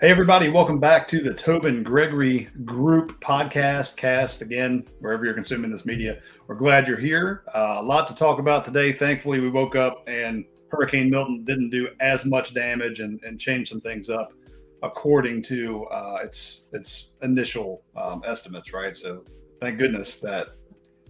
Hey, everybody, welcome back to the Tobin Gregory Group podcast, cast again, wherever you're consuming this media. We're glad you're here. A lot to talk about today. Thankfully, we woke up and Hurricane Milton didn't do as much damage and change some things up according to its initial estimates, right? So thank goodness that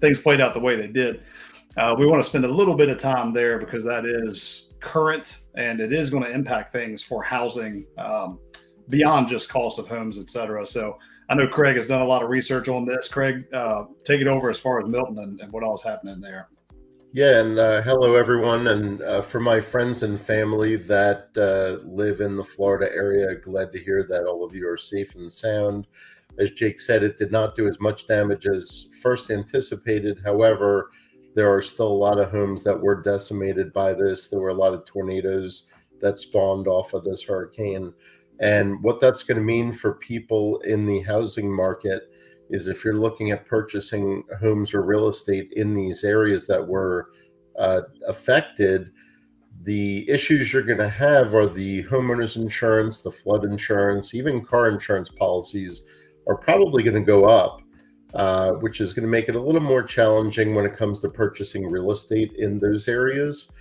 things played out the way they did. We want to spend a little bit of time there because that is current and it is going to impact things for housing. Beyond just cost of homes, et cetera. So I know Craig has done a lot of research on this. Craig, take it over as far as Milton and what all is happening there. Yeah, and hello everyone. And for my friends and family that live in the Florida area, glad to hear that all of you are safe and sound. As Jake said, it did not do as much damage as first anticipated. However, there are still a lot of homes that were decimated by this. There were a lot of tornadoes that spawned off of this hurricane. And what that's going to mean for people in the housing market is if you're looking at purchasing homes or real estate in these areas that were affected, the issues you're going to have are the homeowners insurance, the flood insurance, even car insurance policies are probably going to go up, which is going to make it a little more challenging when it comes to purchasing real estate in those areas.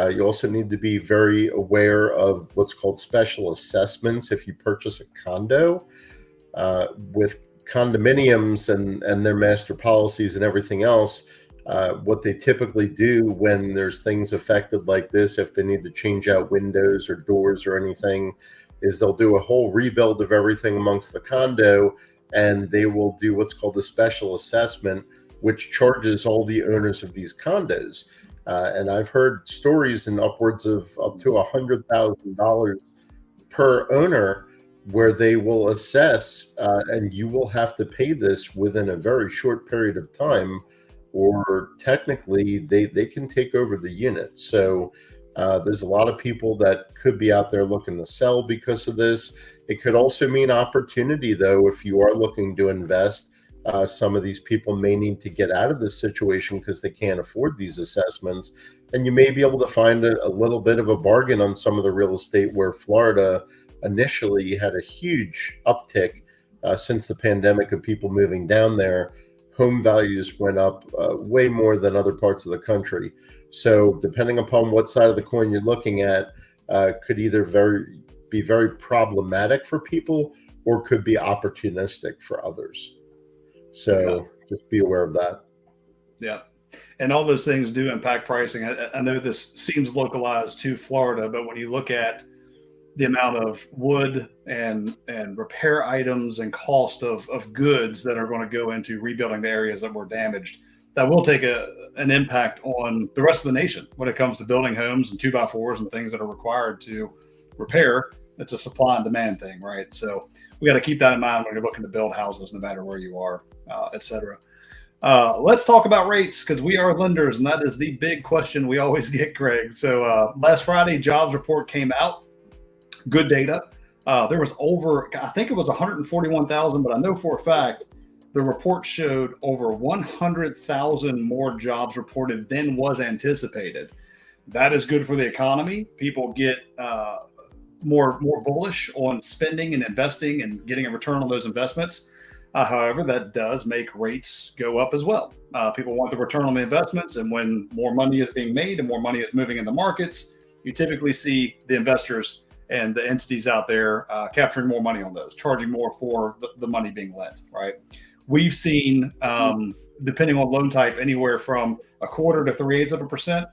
You also need to be very aware of what's called special assessments if you purchase a condo. With condominiums and their master policies and everything else, what they typically do when there's things affected like this, if they need to change out windows or doors or anything, is they'll do a whole rebuild of everything amongst the condo, and they will do what's called a special assessment, which charges all the owners of these condos. And I've heard stories in upwards of up to $100,000 per owner where they will assess, and you will have to pay this within a very short period of time, or technically they can take over the unit. So there's a lot of people that could be out there looking to sell because of this. It could also mean opportunity, though, if you are looking to invest. Some of these people may need to get out of this situation because they can't afford these assessments. And you may be able to find a little bit of a bargain on some of the real estate where Florida initially had a huge uptick since the pandemic of people moving down there. Home values went up way more than other parts of the country. So depending upon what side of the coin you're looking at, could either be very problematic for people or could be opportunistic for others. So just be aware of that. Yeah. And all those things do impact pricing. I know this seems localized to Florida, but when you look at the amount of wood and repair items and cost of goods that are going to go into rebuilding the areas that were damaged, that will take an impact on the rest of the nation when it comes to building homes and 2x4s and things that are required to repair. It's a supply and demand thing, right? So we got to keep that in mind when you're looking to build houses, no matter where you are, et cetera. Let's talk about rates because we are lenders, and that is the big question we always get, Greg. So last Friday, jobs report came out. Good data. There was I think it was 141,000, but I know for a fact the report showed over 100,000 more jobs reported than was anticipated. That is good for the economy. People get more bullish on spending and investing and getting a return on those investments. However, that does make rates go up as well. People want the return on the investments, and when more money is being made and more money is moving in the markets, you typically see the investors and the entities out there capturing more money on those, charging more for the money being lent, right? We've seen, depending on loan type, anywhere from 1/4 to 3/8%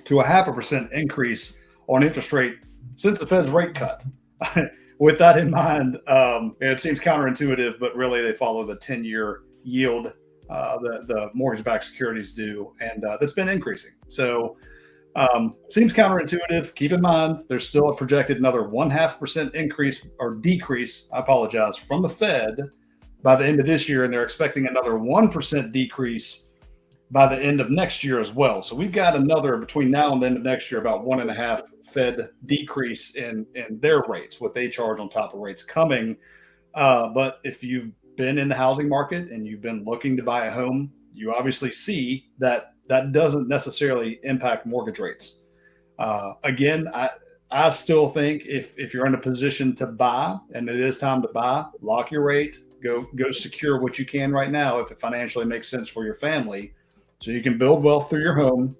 to 0.5% increase on interest rate since the Fed's rate cut. With that in mind, it seems counterintuitive, but really they follow the 10-year yield the mortgage-backed securities do, and that's been increasing. So seems counterintuitive. Keep in mind, there's still a projected another 0.5% increase or decrease, I apologize, from the Fed by the end of this year, and they're expecting another 1% decrease by the end of next year as well. So we've got another, between now and the end of next year, about 1.5 Fed decrease in their rates, what they charge on top of rates coming. But if you've been in the housing market and you've been looking to buy a home, you obviously see that that doesn't necessarily impact mortgage rates. Again, I still think if you're in a position to buy and it is time to buy, lock your rate, go secure what you can right now if it financially makes sense for your family, so you can build wealth through your home.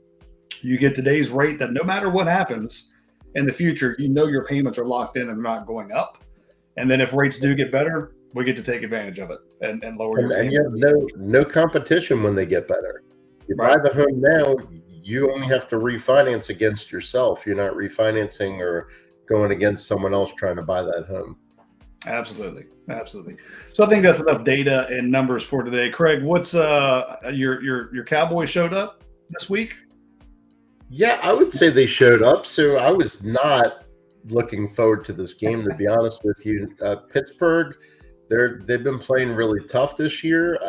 You get today's rate that no matter what happens in the future, your payments are locked in and not going up. And then if rates do get better, we get to take advantage of it and lower your And you payments. have no competition when they get better. You buy Right. the home now, you only have to refinance against yourself. You're not refinancing or going against someone else trying to buy that home. Absolutely. So I think that's enough data and numbers for today. Craig, what's your Cowboys showed up this week? Yeah, I would say they showed up. So I was not looking forward to this game, to be honest with you. Pittsburgh, they've been playing really tough this year.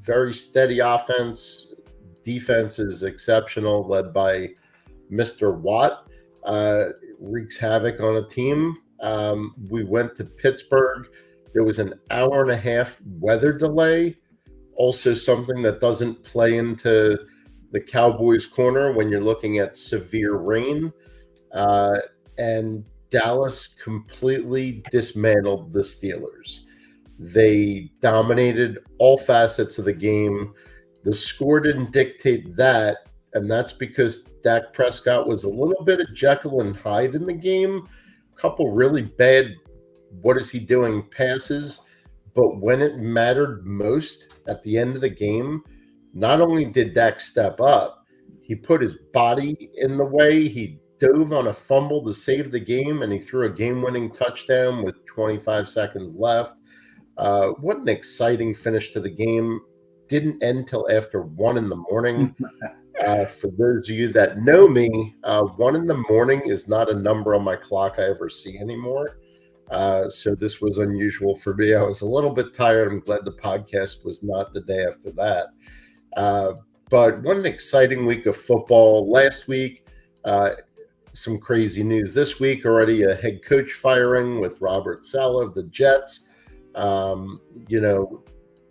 Very steady offense. Defense is exceptional, led by Mr. Watt. Wreaks havoc on a team. We went to Pittsburgh. There was an hour and a half weather delay. Also something that doesn't play into the Cowboys' corner when you're looking at severe rain. And Dallas completely dismantled the Steelers. They dominated all facets of the game. The score didn't dictate that, and that's because Dak Prescott was a little bit of Jekyll and Hyde in the game. A couple really bad, what is he doing, passes. But when it mattered most at the end of the game, not only did Dak step up, he put his body in the way. He dove on a fumble to save the game, and he threw a game-winning touchdown with 25 seconds left. What an exciting finish to the game. Didn't end till after 1 a.m. For those of you that know me, 1 a.m. is not a number on my clock I ever see anymore. So this was unusual for me. I was a little bit tired. I'm glad the podcast was not the day after that. But what an exciting week of football. Last week, some crazy news. This week, already a head coach firing with Robert Saleh of the Jets.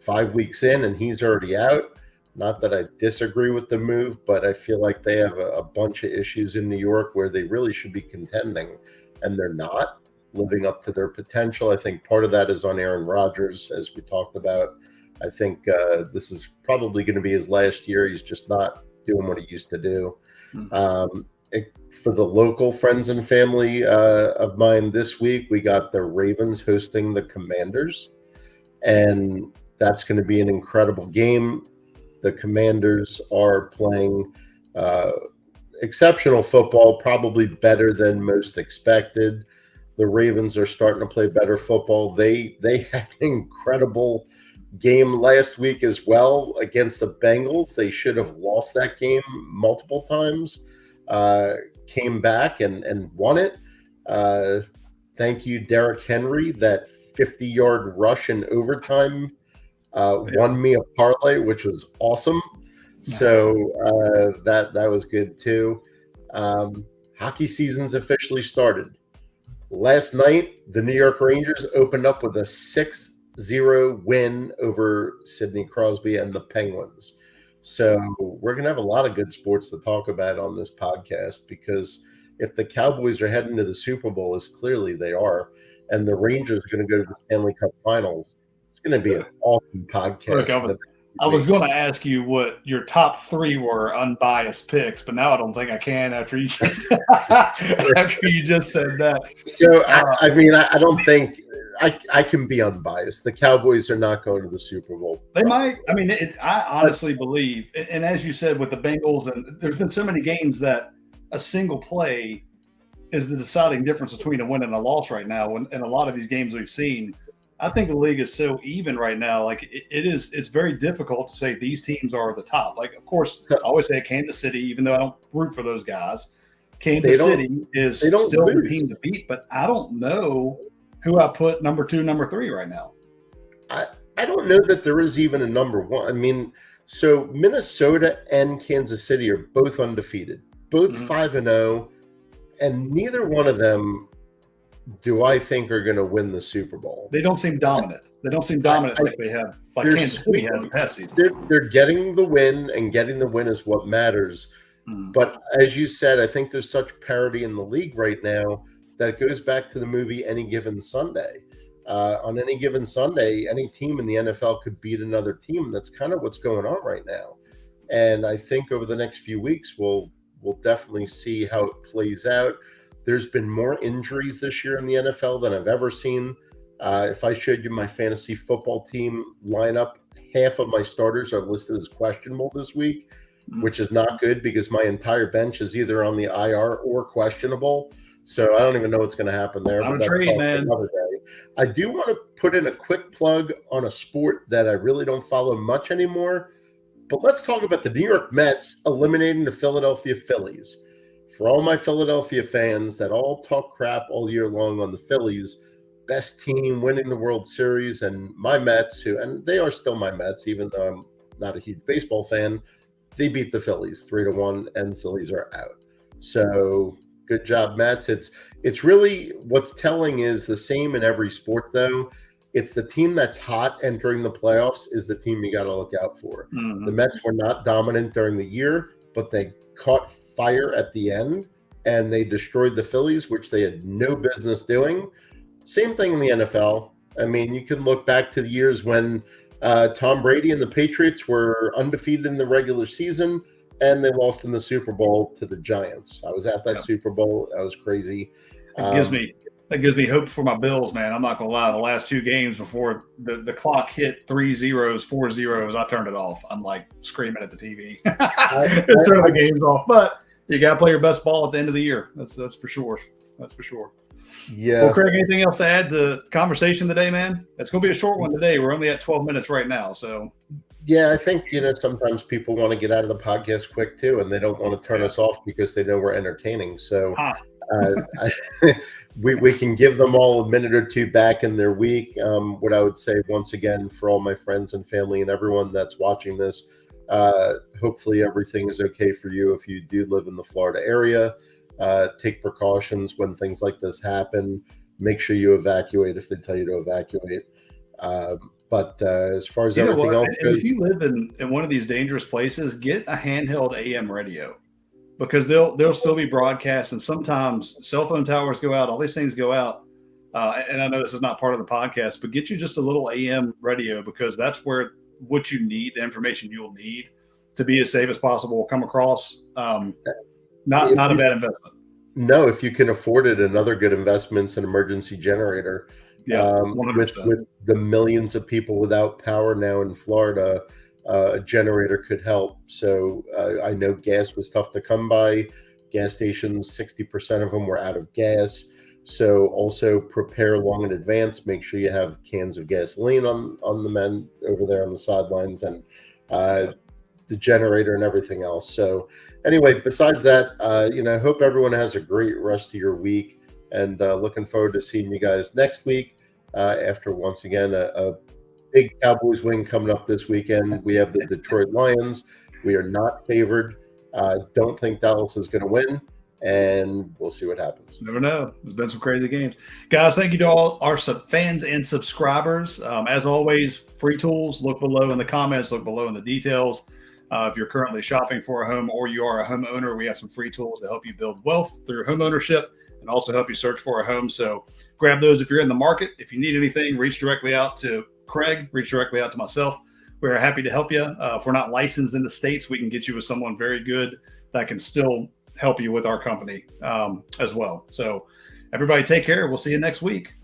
5 weeks in and he's already out. Not that I disagree with the move, but I feel like they have a bunch of issues in New York where they really should be contending, and they're not living up to their potential. I think part of that is on Aaron Rodgers, as we talked about. I think this is probably going to be his last year. He's just not doing what he used to do. For the local friends and family of mine this week, we got the Ravens hosting the Commanders, and that's going to be an incredible game. The Commanders are playing exceptional football, probably better than most expected. The Ravens are starting to play better football. They had an incredible game last week as well against the Bengals. They should have lost that game multiple times. Came back and won it. Thank you, Derrick Henry. That 50-yard rush in overtime won me a parlay, which was awesome. So that was good too. Hockey season's officially started. Last night, the New York Rangers opened up with a 6-0 win over Sidney Crosby and the Penguins. So we're going to have a lot of good sports to talk about on this podcast, because if the Cowboys are heading to the Super Bowl, as clearly they are, and the Rangers are going to go to the Stanley Cup Finals, it's going to be an awesome podcast. Look, I was going to ask you what your top 3 were unbiased picks, but now I don't think I can after you just said that. So I don't think I can be unbiased. The Cowboys are not going to the Super Bowl. They might. I mean, I honestly believe, and as you said with the Bengals, and there's been so many games that a single play is the deciding difference between a win and a loss right now. And a lot of these games we've seen, I think the league is so even right now. Like it's very difficult to say these teams are the top. Like, of course, I always say Kansas City, even though I don't root for those guys. Kansas City is still the team to beat, but I don't know who I put number 2, number 3 right now. I don't know that there is even a number 1. I mean, so Minnesota and Kansas City are both undefeated, both 5-0, and neither one of them do I think are going to win the Super Bowl. They don't seem dominant. They don't seem dominant like they have, like Kansas City has in past season. They're getting the win, and getting the win is what matters. But as you said, I think there's such parity in the league right now that it goes back to the movie Any Given Sunday. On any given Sunday, any team in the NFL could beat another team. That's kind of what's going on right now. And I think over the next few weeks, we'll definitely see how it plays out. There's been more injuries this year in the NFL than I've ever seen. If I showed you my fantasy football team lineup, half of my starters are listed as questionable this week, which is not good because my entire bench is either on the IR or questionable. So I don't even know what's going to happen there. I'm but a that's trade, man. Another day. I do want to put in a quick plug on a sport that I really don't follow much anymore. But let's talk about the New York Mets eliminating the Philadelphia Phillies. For all my Philadelphia fans that all talk crap all year long on the Phillies, best team winning the World Series, and my Mets, and they are still my Mets, even though I'm not a huge baseball fan, they beat the Phillies 3-1, and Phillies are out. So good job, Mets. It's really what's telling is the same in every sport, though. It's the team that's hot entering the playoffs is the team you got to look out for. Mm-hmm. The Mets were not dominant during the year, but they caught fire at the end, and they destroyed the Phillies, which they had no business doing. Same thing in the NFL. I mean, you can look back to the years when Tom Brady and the Patriots were undefeated in the regular season, and they lost in the Super Bowl to the Giants. I was at that Super Bowl. That was crazy. That gives me hope for my Bills, man. I'm not going to lie. The last two games before the clock hit 3 zeros, 4 zeros, I turned it off. I'm like screaming at the TV. Turn the games off. But you got to play your best ball at the end of the year. That's for sure. That's for sure. Yeah. Well, Craig, anything else to add to the conversation today, man? It's going to be a short one today. We're only at 12 minutes right now. So, yeah, I think, sometimes people want to get out of the podcast quick too, and they don't want to turn us off because they know we're entertaining. So we can give them all a minute or two back in their week. What I would say once again for all my friends and family and everyone that's watching this, hopefully everything is okay for you if you do live in the Florida area. Take precautions when things like this happen. Make sure you evacuate if they tell you to evacuate. But as far as everything else goes, if you live in one of these dangerous places, get a handheld AM radio because they'll still be broadcast. And sometimes cell phone towers go out. All these things go out. And I know this is not part of the podcast, but get you just a little AM radio because that's where what you need, the information you'll need to be as safe as possible will come across. Not a bad investment. No, if you can afford it, another good investment's an emergency generator. Yeah, with the millions of people without power now in Florida, a generator could help. So I know gas was tough to come by. Gas stations, 60% of them were out of gas. So also prepare long in advance. Make sure you have cans of gasoline on the men over there on the sidelines and the generator and everything else. So anyway, besides that, I hope everyone has a great rest of your week and looking forward to seeing you guys next week after once again a big Cowboys win coming up this weekend. We have the Detroit Lions. We are not favored. Don't think Dallas is going to win, and we'll see what happens. Never know. There's been some crazy games. Guys, thank you to all our fans and subscribers. As always, free tools. Look below in the comments. Look below in the details. If you're currently shopping for a home or you are a homeowner, we have some free tools to help you build wealth through home ownership and also help you search for a home. So grab those if you're in the market. If you need anything, reach directly out to Craig, reach directly out to myself. We're happy to help you. If we're not licensed in the States, we can get you with someone very good that can still help you with our company as well. So everybody take care. We'll see you next week.